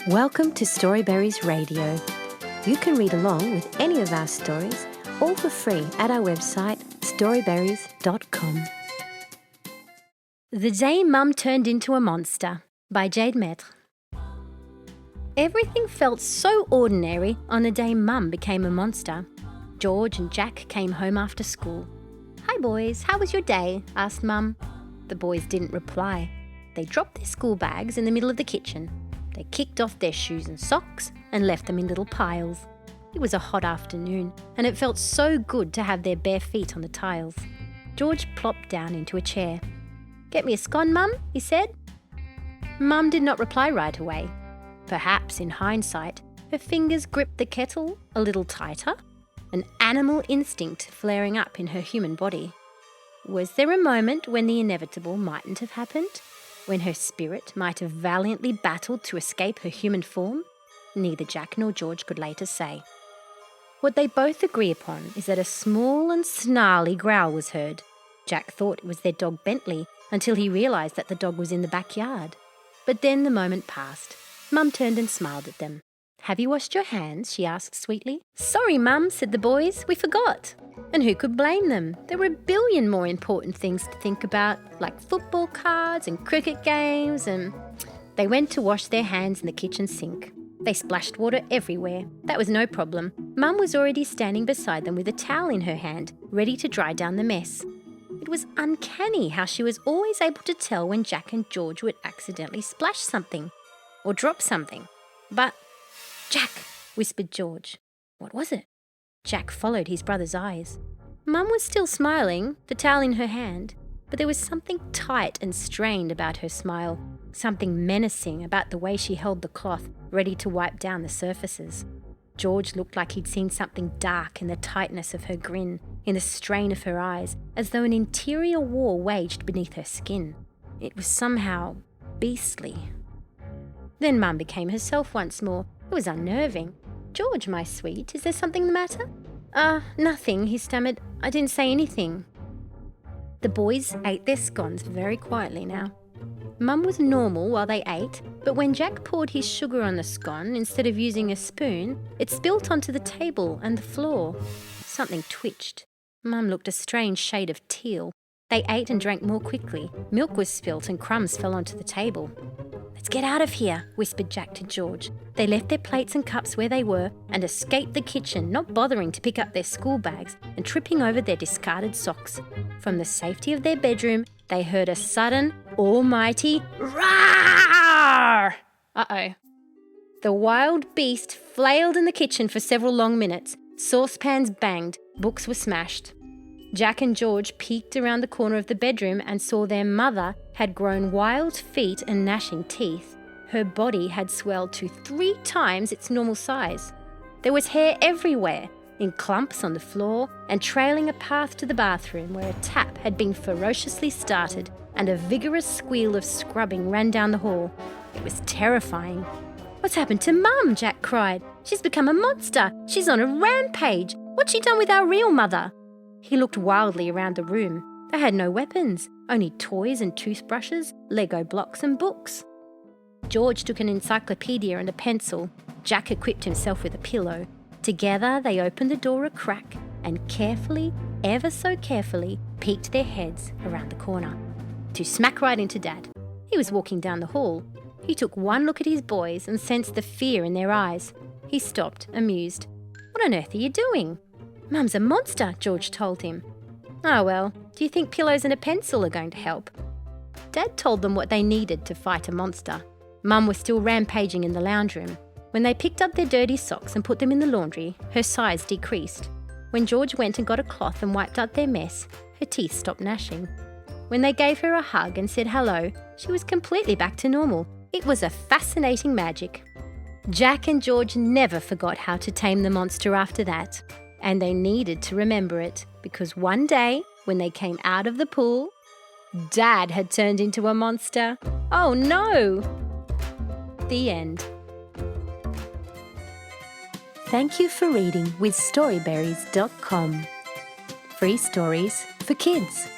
Welcome to Storyberries Radio. You can read along with any of our stories, all for free at our website, storyberries.com. The Day Mum Turned into a Monster by Jade Maitre. Everything felt so ordinary on the day Mum became a monster. George and Jack came home after school. "Hi boys, how was your day?" asked Mum. The boys didn't reply. They dropped their school bags in the middle of the kitchen. They kicked off their shoes and socks and left them in little piles. It was a hot afternoon, and it felt so good to have their bare feet on the tiles. George plopped down into a chair. "Get me a scone, Mum," he said. Mum did not reply right away. Perhaps, in hindsight, her fingers gripped the kettle a little tighter, an animal instinct flaring up in her human body. Was there a moment when the inevitable mightn't have happened? When her spirit might have valiantly battled to escape her human form? Neither Jack nor George could later say. What they both agree upon is that a small and snarly growl was heard. Jack thought it was their dog Bentley until he realised that the dog was in the backyard. But then the moment passed. Mum turned and smiled at them. "Have you washed your hands?" she asked sweetly. "Sorry, Mum," said the boys. "We forgot." And who could blame them? There were a billion more important things to think about, like football cards and cricket games, and they went to wash their hands in the kitchen sink. They splashed water everywhere. That was no problem. Mum was already standing beside them with a towel in her hand, ready to dry down the mess. It was uncanny how she was always able to tell when Jack and George would accidentally splash something or drop something. But, "Jack," whispered George. What was it? Jack followed his brother's eyes. Mum was still smiling, the towel in her hand, but there was something tight and strained about her smile, something menacing about the way she held the cloth, ready to wipe down the surfaces. George looked like he'd seen something dark in the tightness of her grin, in the strain of her eyes, as though an interior war waged beneath her skin. It was somehow beastly. Then Mum became herself once more. It was unnerving. "George, my sweet, is there something the matter?" Nothing," he stammered. "I didn't say anything." The boys ate their scones very quietly now. Mum was normal while they ate, but when Jack poured his sugar on the scone, instead of using a spoon, it spilt onto the table and the floor. Something twitched. Mum looked a strange shade of teal. They ate and drank more quickly. Milk was spilt and crumbs fell onto the table. "Let's get out of here," whispered Jack to George. They left their plates and cups where they were and escaped the kitchen, not bothering to pick up their school bags and tripping over their discarded socks. From the safety of their bedroom, they heard a sudden, almighty roar! Uh-oh. The wild beast flailed in the kitchen for several long minutes. Saucepans banged, books were smashed. Jack and George peeked around the corner of the bedroom and saw their mother had grown wild feet and gnashing teeth. Her body had swelled to 3 times its normal size. There was hair everywhere, in clumps on the floor and trailing a path to the bathroom where a tap had been ferociously started and a vigorous squeal of scrubbing ran down the hall. It was terrifying. "What's happened to Mum?" Jack cried. "She's become a monster. She's on a rampage. What's she done with our real mother?" He looked wildly around the room. They had no weapons, only toys and toothbrushes, Lego blocks and books. George took an encyclopedia and a pencil. Jack equipped himself with a pillow. Together they opened the door a crack and carefully, ever so carefully, peeked their heads around the corner. To smack right into Dad. He was walking down the hall. He took one look at his boys and sensed the fear in their eyes. He stopped, amused. "What on earth are you doing?" "Mum's a monster," George told him. "Oh well, do you think pillows and a pencil are going to help?" Dad told them what they needed to fight a monster. Mum was still rampaging in the lounge room. When they picked up their dirty socks and put them in the laundry, her size decreased. When George went and got a cloth and wiped out their mess, her teeth stopped gnashing. When they gave her a hug and said hello, she was completely back to normal. It was a fascinating magic. Jack and George never forgot how to tame the monster after that. And they needed to remember it, because one day, when they came out of the pool, Dad had turned into a monster. Oh no! The end. Thank you for reading with Storyberries.com. Free stories for kids.